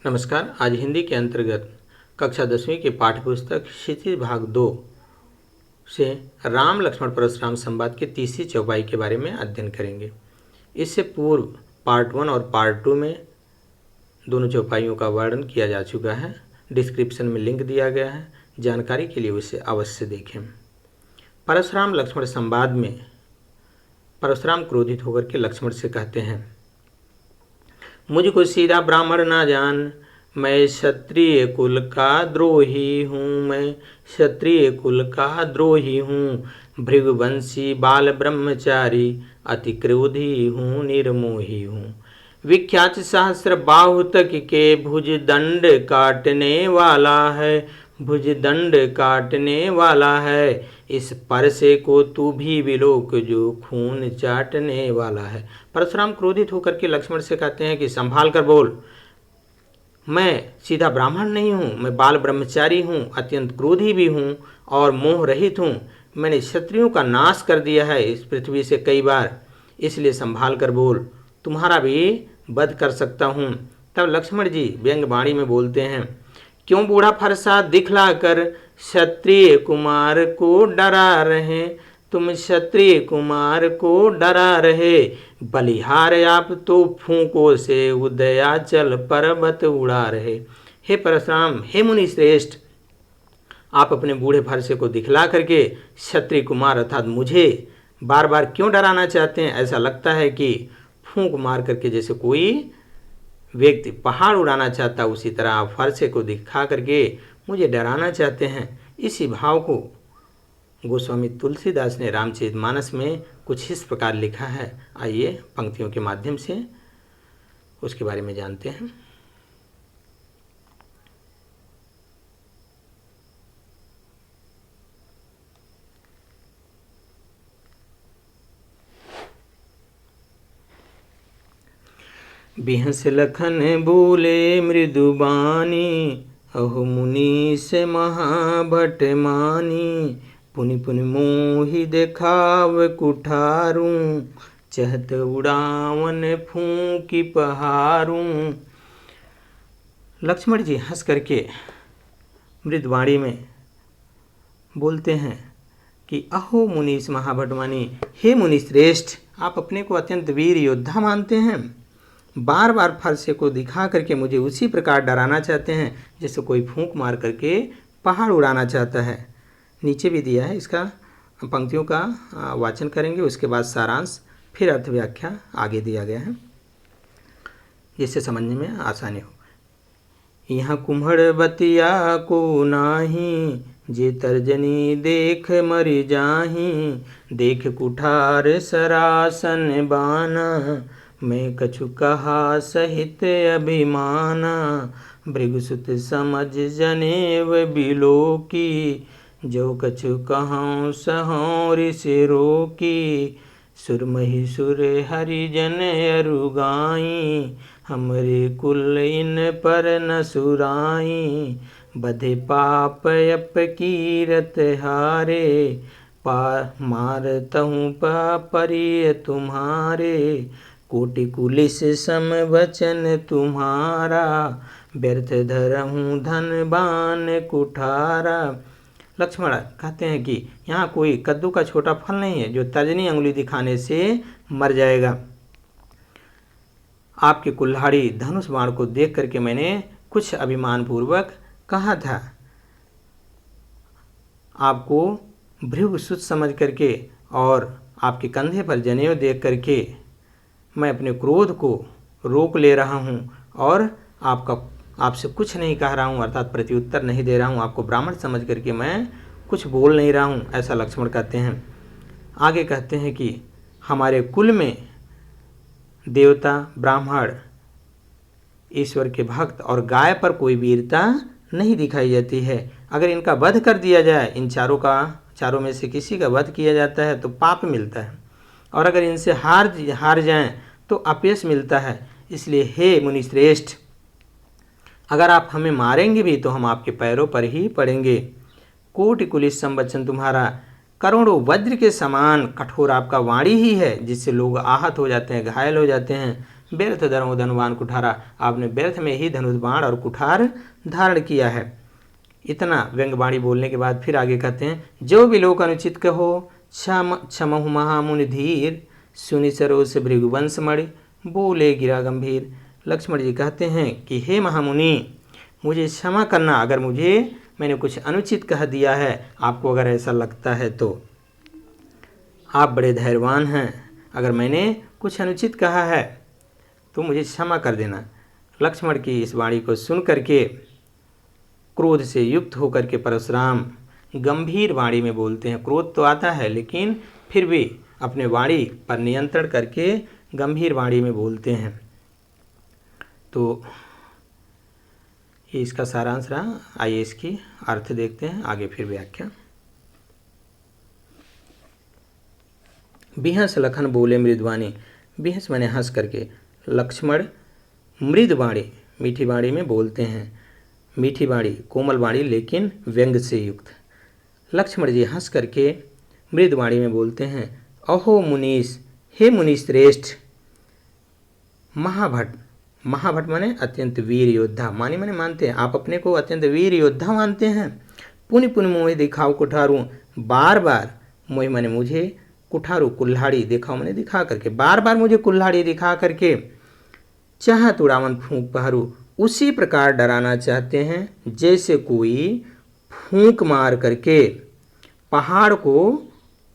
नमस्कार। आज हिंदी के अंतर्गत कक्षा 10वीं के पाठ्यपुस्तक क्षितिज भाग 2 से राम लक्ष्मण परशुराम संवाद की तीसरी चौपाई के बारे में अध्ययन करेंगे। इससे पूर्व पार्ट 1 और पार्ट 2 में दोनों चौपाइयों का वर्णन किया जा चुका है। डिस्क्रिप्शन में लिंक दिया गया है, जानकारी के लिए उसे अवश्य देखें। परशुराम लक्ष्मण संवाद में परशुराम क्रोधित होकर के लक्ष्मण से कहते हैं, मुझको सीधा ब्राह्मण ना जान, मैं क्षत्रिय कुल का द्रोही हूँ, मैं क्षत्रिय कुल का द्रोही हूँ। भृगुवंशी बाल ब्रह्मचारी, अति क्रोधी हूँ, निर्मोही हूँ। विख्यात सहस्र बाहु तक के भुज दंड काटने वाला है, भुज दंड काटने वाला है। इस परसे को तू भी विलोक, जो खून चाटने वाला है। परशुराम क्रोधित होकर के लक्ष्मण से कहते हैं कि संभाल कर बोल, मैं सीधा ब्राह्मण नहीं हूँ, मैं बाल ब्रह्मचारी हूँ, अत्यंत क्रोधी भी हूँ और मोह रहित हूँ। मैंने क्षत्रियों का नाश कर दिया है इस पृथ्वी से कई बार, इसलिए संभाल कर बोल, तुम्हारा भी वध कर सकता हूँ। तब लक्ष्मण जी व्यंग वाणी में बोलते हैं, क्यों बूढ़ा फरसा दिखला कर क्षत्रिय कुमार को डरा रहे, तुम क्षत्रिय कुमार को डरा रहे। बलिहार आप तो फूंकों से उदयाचल पर्वत उड़ा रहे। हे परशुराम, हे मुनि श्रेष्ठ, आप अपने बूढ़े फरसे को दिखला करके क्षत्रिय कुमार अर्थात मुझे बार बार क्यों डराना चाहते हैं। ऐसा लगता है कि फूंक मार करके जैसे कोई व्यक्ति पहाड़ उड़ाना चाहता, उसी तरह आप फरसे को दिखा करके मुझे डराना चाहते हैं। इसी भाव को गोस्वामी तुलसीदास ने रामचरितमानस में कुछ इस प्रकार लिखा है। आइए पंक्तियों के माध्यम से उसके बारे में जानते हैं। बिहस लखन बोले मृदुबानी, अहो मुनीश महाभट मानी। पुनि पुनि मोहि देखाव कुठारूं, चहत उड़ावन फूंकी पहारूं। लक्ष्मण जी हंस करके मृदुवाणी में बोलते हैं कि अहो मुनीश महाभट मानी, हे मुनि श्रेष्ठ, आप अपने को अत्यंत वीर योद्धा मानते हैं, बार बार फरसे को दिखा करके मुझे उसी प्रकार डराना चाहते हैं जैसे कोई फूंक मार करके पहाड़ उड़ाना चाहता है। नीचे भी दिया है, इसका पंक्तियों का वाचन करेंगे, उसके बाद सारांश फिर अर्थ व्याख्या आगे दिया गया है जिससे समझने में आसानी हो। यहाँ कुम्हड़ बतिया को नाही, जे तर्जनी देख मरि जाही। देख कुठार सरासन बाना, मैं कछु कहा सहित अभिमाना। भृगुसुत समझ जनेव बिलोकी, जो कछु कहूँ सहौं ऋषि रोकी। सुरमहि सुर हरिजन अरुगाई, हमरे कुल इन पर न सुराई। बधे पाप अप कीरत हारे, मारतहूँ पापरिय तुम्हारे। कोटि कुलिस सम वचन तुम्हारा, व्यर्थ धरहूँ धनबान कुठारा। लक्ष्मण कहते हैं कि यहाँ कोई कद्दू का छोटा फल नहीं है जो तर्जनी अंगुली दिखाने से मर जाएगा। आपके कुल्हाड़ी धनुष बाण को देख करके मैंने कुछ अभिमान पूर्वक कहा था, आपको भृगुसुत समझ करके और आपके कंधे पर जनेऊ देख करके मैं अपने क्रोध को रोक ले रहा हूँ और आपसे कुछ नहीं कह रहा हूँ, अर्थात प्रत्युत्तर नहीं दे रहा हूँ। आपको ब्राह्मण समझ करके मैं कुछ बोल नहीं रहा हूँ, ऐसा लक्ष्मण कहते हैं। आगे कहते हैं कि हमारे कुल में देवता, ब्राह्मण, ईश्वर के भक्त और गाय पर कोई वीरता नहीं दिखाई जाती है। अगर इनका वध कर दिया जाए, इन चारों में से किसी का वध किया जाता है तो पाप मिलता है, और अगर इनसे हार जाएं तो अपयश मिलता है। इसलिए हे मुनि श्रेष्ठ, अगर आप हमें मारेंगे भी तो हम आपके पैरों पर ही पड़ेंगे। कोटि कुलिस संवचन तुम्हारा, करोड़ों वज्र के समान कठोर आपका वाणी ही है जिससे लोग आहत हो जाते हैं, घायल हो जाते हैं। व्यर्थ धरो धनुवान कुठारा, आपने व्यर्थ में ही धनुष बाण और कुठार धारण किया है। इतना व्यंग्यवाणी बोलने के बाद फिर आगे कहते हैं, जो भी लोग अनुचित कहो क्षमहु महामुनि धीर, सुनि सरोज भृगुवंश मणि, बोले गिरा गंभीर। लक्ष्मण जी कहते हैं कि हे महामुनि, मुझे क्षमा करना अगर मैंने कुछ अनुचित कह दिया है। आपको अगर ऐसा लगता है तो आप बड़े धैर्यवान हैं, अगर मैंने कुछ अनुचित कहा है तो मुझे क्षमा कर देना। लक्ष्मण की इस वाणी को सुन करके क्रोध से युक्त होकर के परशुराम गंभीर वाणी में बोलते हैं। क्रोध तो आता है लेकिन फिर भी अपने वाणी पर नियंत्रण करके गंभीर वाणी में बोलते हैं। तो ये इसका सारांश रहा। आइए इसकी अर्थ देखते हैं, आगे फिर व्याख्या। बिहस लखन बोले मृदवाणी, बिहस माने हंस करके, लक्ष्मण मृदवाणी मीठी वाणी में बोलते हैं। मीठी वाणी, कोमल वाणी लेकिन व्यंग से युक्त। लक्ष्मण जी हंस करके मृदवाणी में बोलते हैं, अहो मुनीश, हे मुनीश श्रेष्ठ, महाभट, महाभट माने अत्यंत वीर योद्धा, माने मानते हैं, आप अपने को अत्यंत वीर योद्धा मानते हैं। पुनि पुनि मोहि दिखाओ कुठारू, बार बार, मोहि माने मुझे, कुठारू कुल्हाड़ी, दिखाओ माने दिखा करके, बार बार मुझे कुल्हाड़ी दिखा करके, चाहत उड़ावन फूंक पहरू, उसी प्रकार डराना चाहते हैं जैसे कोई फूंक मार करके पहाड़ को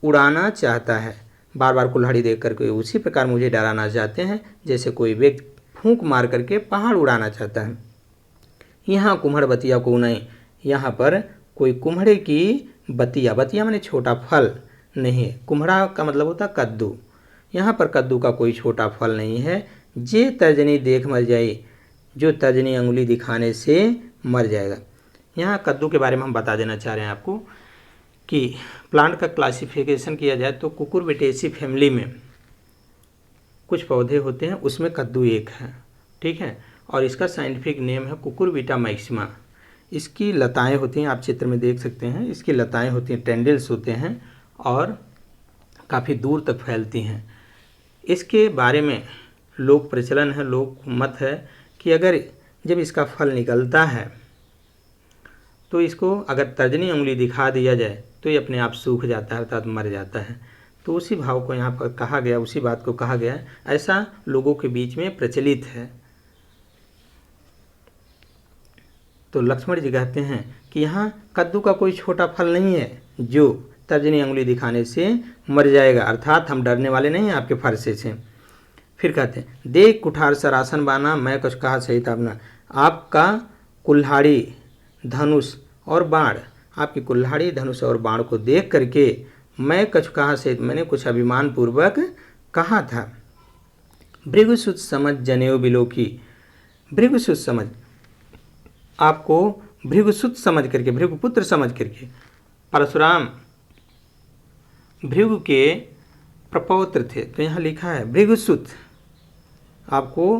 उड़ाना चाहता है। बार बार कुल्हाड़ी देख करके उसी प्रकार मुझे डराना चाहते हैं जैसे कोई व्यक्ति फूंक मार करके पहाड़ उड़ाना चाहता है। यहाँ कुम्हड़ बतिया को नहीं, यहाँ पर कोई कुम्हड़े की बतिया, बतिया माने छोटा फल नहीं, कुम्हड़ा का मतलब होता कद्दू, यहाँ पर कद्दू का कोई छोटा फल नहीं है। जे तर्जनी देख मर जाए, जो तर्जनी अंगुली दिखाने से मर जाएगा। यहाँ कद्दू के बारे में हम बता देना चाह रहे हैं आपको कि प्लांट का क्लासिफिकेशन किया जाए तो कुकुरबिटेसी फैमिली में कुछ पौधे होते हैं, उसमें कद्दू एक है, ठीक है, और इसका साइंटिफिक नेम है कुकुरबिटा मैक्सिमा। इसकी लताएं होती हैं, आप चित्र में देख सकते हैं, इसकी लताएं होती हैं, टेंडल्स होते हैं और काफ़ी दूर तक फैलती हैं। इसके बारे में लोक प्रचलन है, लोक मत है कि अगर जब इसका फल निकलता है तो इसको अगर तर्जनी उंगली दिखा दिया जाए तो ये अपने आप सूख जाता है, अर्थात मर जाता है। तो उसी भाव को यहाँ पर कहा गया, उसी बात को कहा गया, ऐसा लोगों के बीच में प्रचलित है। तो लक्ष्मण जी कहते हैं कि यहाँ कद्दू का कोई छोटा फल नहीं है जो तर्जनी उंगली दिखाने से मर जाएगा, अर्थात हम डरने वाले नहीं हैं आपके फरसे से। फिर कहते हैं, देख कुठार सरासन बाना, मैं कुछ कहा सही था अपना, आपका कुल्हाड़ी धनुष और बाण, आपकी कुल्हाड़ी धनुष और बाण को देख करके मैं कुछ कहा से, मैंने कुछ अभिमान पूर्वक कहा था। भृगुसुत समझ जनेऊ बिलोकी, भृगुसुत समझ, आपको भृगुसुत समझ करके, भृगुपुत्र समझ करके, परशुराम भृगु के प्रपौत्र थे, तो यहाँ लिखा है भृगुसुत, आपको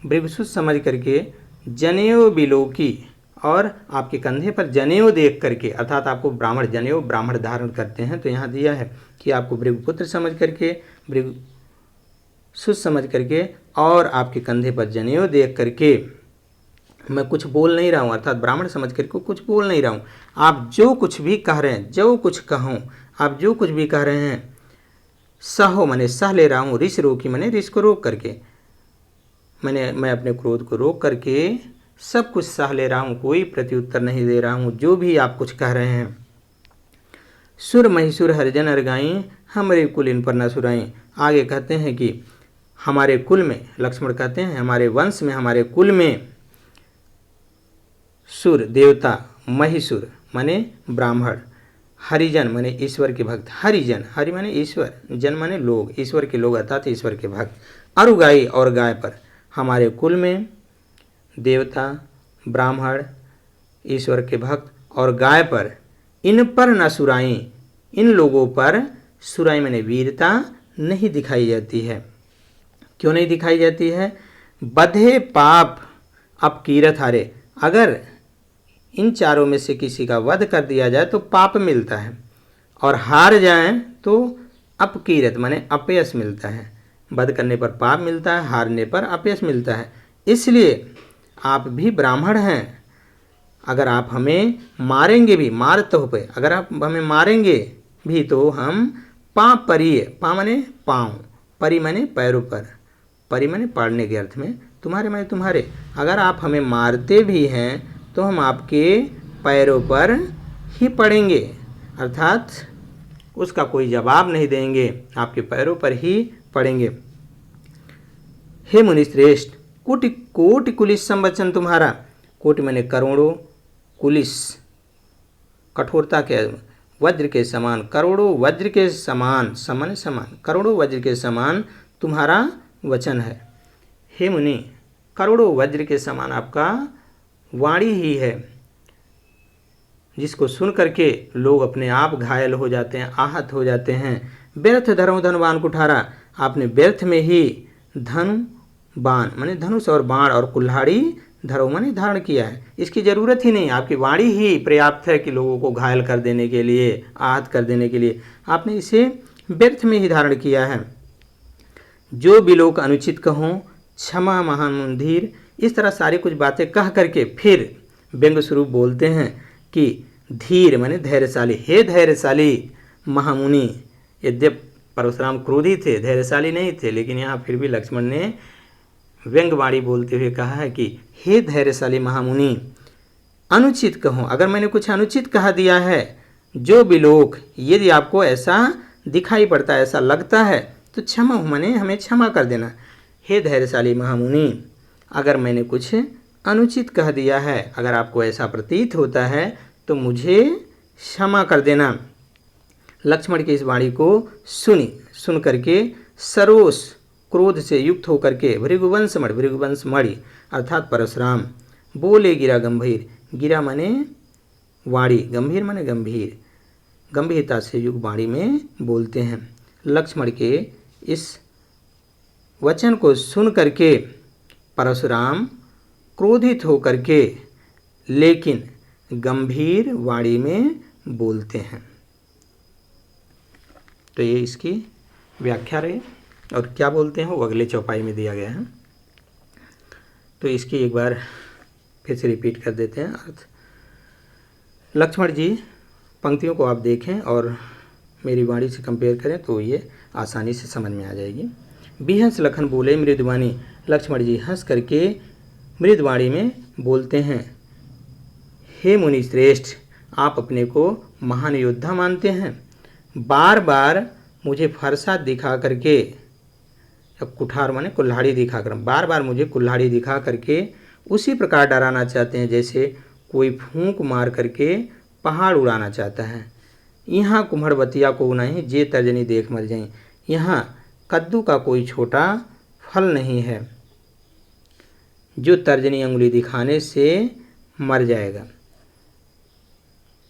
भृगुसुत समझ करके जनेऊ बिलोकी, और आपके कंधे पर जनेऊ देख करके, अर्थात आपको ब्राह्मण, जनेऊ ब्राह्मण धारण करते हैं, तो यहाँ दिया है कि आपको भृगुपुत्र समझ करके, भृगुसुत समझ करके और आपके कंधे पर जनेऊ देख करके मैं कुछ बोल नहीं रहा हूँ, अर्थात ब्राह्मण समझ करके कुछ बोल नहीं रहा हूँ। आप जो कुछ भी कह रहे हैं, जो कुछ कहूँ, आप जो कुछ भी कह रहे हैं, सहो मैंने सह ले रहा हूँ, रिस रोकी मैंने रिस को रोक करके, मैं अपने क्रोध को रोक करके सब कुछ सह ले रहा हूँ, कोई प्रत्युत्तर नहीं दे रहा हूँ जो भी आप कुछ कह रहे हैं। सुर महिसुर हरिजन अरगाई, हमारे कुल इन पर न सुराई। आगे कहते हैं कि हमारे कुल में, लक्ष्मण कहते हैं हमारे वंश में, हमारे कुल में सुर देवता, महिसुर माने ब्राह्मण, हरिजन माने ईश्वर के भक्त, हरिजन, हरि माने ईश्वर, जन माने लोग, ईश्वर के लोग अर्थात ईश्वर के भक्त, अरुगाई और गाय पर, हमारे कुल में देवता, ब्राह्मण, ईश्वर के भक्त और गाय पर, इन पर न सुराई, इन लोगों पर सुराई माने वीरता नहीं दिखाई जाती है। क्यों नहीं दिखाई जाती है? बधे पाप अपकीरत हारे, अगर इन चारों में से किसी का वध कर दिया जाए तो पाप मिलता है, और हार जाएं तो अपकीरत माने अपयश मिलता है। वध करने पर पाप मिलता है, हारने पर अपयश मिलता है। इसलिए आप भी ब्राह्मण हैं। अगर आप हमें मारेंगे भी, मारतो पे, अगर आप हमें मारेंगे भी तो हम पाप परिये, पा माने पाँव, परि माने पैरों पर, परि माने पाड़ने के अर्थ में, तुम्हारे माने तुम्हारे, अगर आप हमें मारते भी हैं तो हम आपके पैरों पर ही पड़ेंगे, अर्थात उसका कोई जवाब नहीं देंगे, आपके पैरों पर ही पड़ेंगे। हे मुनिश्रेष्ठ, कोटि कोटि कुलिस संवचन तुम्हारा, कोटि माने करोड़ों, कुलिस कठोरता के, वज्र के समान, करोड़ों वज्र के समान, समान समान, करोड़ों वज्र के समान तुम्हारा वचन है। हे मुनि, करोड़ों वज्र के समान आपका वाणी ही है, जिसको सुन करके लोग अपने आप घायल हो जाते हैं, आहत हो जाते हैं। व्यर्थ धरो धनवान कुठारा, आपने व्यर्थ में ही धन बाण माने धनुष और बाण और कुल्हाड़ी धरो माने धारण किया है। इसकी ज़रूरत ही नहीं, आपकी वाणी ही पर्याप्त है कि लोगों को घायल कर देने के लिए, आहत कर देने के लिए आपने इसे व्यर्थ में ही धारण किया है। जो भी लोग अनुचित कहों, क्षमा महान मुंधीर, इस तरह सारी कुछ बातें कह करके फिर व्यंग स्वरूप बोलते हैं कि धीर माने धैर्यशाली, हे धैर्यशाली महामुनि। यद्यप परशुराम क्रोधी थे, धैर्यशाली नहीं थे, लेकिन यहाँ फिर भी लक्ष्मण ने व्यंग्यवाणी बोलते हुए कहा है कि हे धैर्यशाली महामुनि, अनुचित कहो, अगर मैंने कुछ अनुचित कहा दिया है, जो भी लोग, यदि आपको ऐसा दिखाई पड़ता है, ऐसा लगता है तो क्षमा माने हमें क्षमा कर देना। हे धैर्यशाली महामुनि, अगर मैंने कुछ अनुचित कह दिया है, अगर आपको ऐसा प्रतीत होता है तो मुझे क्षमा कर देना। लक्ष्मण की इस वाणी को सुन करके सरोष क्रोध से युक्त होकर के भृगुवंश मणि अर्थात परशुराम बोले गिरा गंभीर, गिरा माने वाणी, गंभीर माने गंभीर, गंभीरता से युक्त वाणी में बोलते हैं। लक्ष्मण के इस वचन को सुन करके परशुराम क्रोधित होकर के लेकिन गंभीर वाणी में बोलते हैं। तो ये इसकी व्याख्या रही, और क्या बोलते हैं वो अगले चौपाई में दिया गया है। तो इसकी एक बार फिर से रिपीट कर देते हैं अर्थ। लक्ष्मण जी, पंक्तियों को आप देखें और मेरी वाणी से कंपेयर करें तो ये आसानी से समझ में आ जाएगी। बिहंस लखन बोले मृदवाणी, लक्ष्मण जी हंस करके मृदवाणी में बोलते हैं, हे मुनि श्रेष्ठ, आप अपने को महान योद्धा मानते हैं, बार बार मुझे फरसा दिखा करके, कुठार माने कुल्हाड़ी दिखाकर, बार बार मुझे कुल्हाड़ी दिखा करके उसी प्रकार डराना चाहते हैं जैसे कोई फूंक मार करके पहाड़ उड़ाना चाहता है। यहाँ कुम्हड़बतिया को नहीं, जे तर्जनी देख मर जाएं, यहाँ कद्दू का कोई छोटा फल नहीं है जो तर्जनी अंगुली दिखाने से मर जाएगा।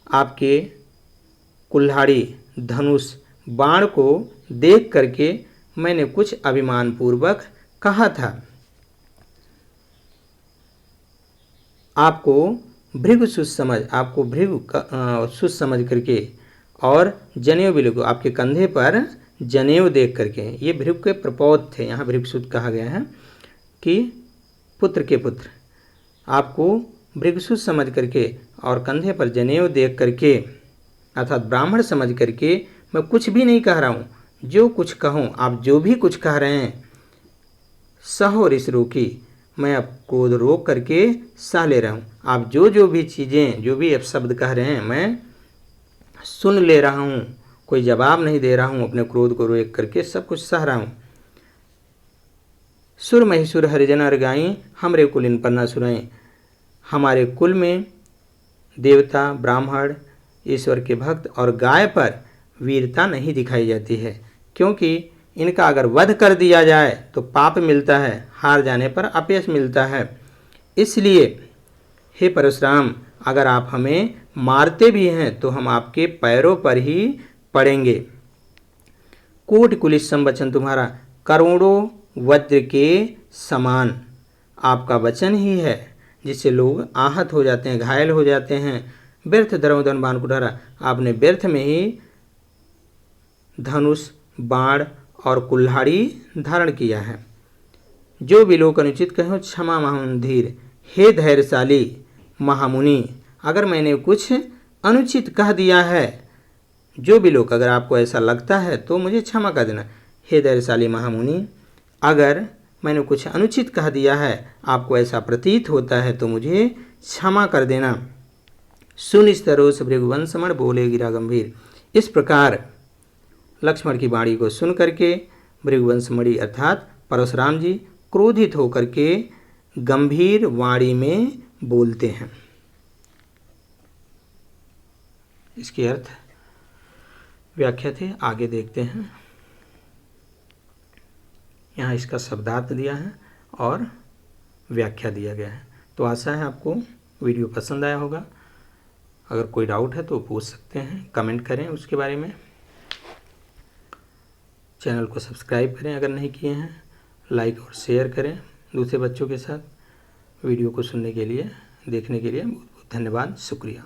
आपके कुल्हाड़ी, धनुष, बाण को देख करके मैंने कुछ अभिमान पूर्वक कहा था। आपको भृगु सुसमझ, आपको भृगु सुस समझ करके और जनेऊ बिल्कुल को आपके कंधे पर जनेऊ देख करके, ये भृगु के प्रपौत थे, यहाँ भृगुसुत कहा गया है कि पुत्र के पुत्र, आपको भृगुसुत समझ करके और कंधे पर जनेऊ देख करके अर्थात ब्राह्मण समझ करके मैं कुछ भी नहीं कह रहा हूँ, जो कुछ कहूँ, आप जो भी कुछ कह रहे हैं सहो रिस रोकी, मैं अब क्रोध रोक करके सह ले रहा हूँ। आप जो भी चीज़ें, जो भी शब्द कह रहे हैं मैं सुन ले रहा हूँ, कोई जवाब नहीं दे रहा हूँ, अपने क्रोध को रोक करके सब कुछ सह रहा हूँ। सुर महिसुर हरिजन अर गाई, हमरे कुल इन पन्ना सुनाई, हमारे कुल में देवता, ब्राह्मण, ईश्वर के भक्त और गाय पर वीरता नहीं दिखाई जाती है, क्योंकि इनका अगर वध कर दिया जाए तो पाप मिलता है, हार जाने पर अपयश मिलता है। इसलिए हे परशुराम, अगर आप हमें मारते भी हैं तो हम आपके पैरों पर ही पड़ेंगे। कोटि कुलिस संवचन तुम्हारा, करोड़ों वज्र के समान आपका वचन ही है, जिससे लोग आहत हो जाते हैं, घायल हो जाते हैं। व्यर्थ धर्मधन बाण कुठारा, आपने व्यर्थ में ही धनुष, बाण और कुल्हाड़ी धारण किया है। जो बिलोक अनुचित कहो क्षमा महामंधीर, हे धैर्यशाली महामुनि, अगर मैंने कुछ अनुचित कह दिया है, जो बिलोक अगर आपको ऐसा लगता है तो मुझे क्षमा कर देना। हे धैर्यशाली महामुनि, अगर मैंने कुछ अनुचित कह दिया है, आपको ऐसा प्रतीत होता है तो मुझे क्षमा कर देना। सुन स्तरोस भृगुवंशमण बोले गिरा गंभीर। इस प्रकार लक्ष्मण की वाणी को सुन करके भृगुवंशमणि अर्थात परशुराम जी क्रोधित होकर के गंभीर वाणी में बोलते हैं। इसके अर्थ व्याख्या थे, आगे देखते हैं। यहाँ इसका शब्दार्थ दिया है और व्याख्या दिया गया है। तो आशा है आपको वीडियो पसंद आया होगा। अगर कोई डाउट है तो पूछ सकते हैं, कमेंट करें उसके बारे में। चैनल को सब्सक्राइब करें अगर नहीं किए हैं, लाइक और शेयर करें दूसरे बच्चों के साथ। वीडियो को सुनने के लिए, देखने के लिए बहुत बहुत धन्यवाद, शुक्रिया।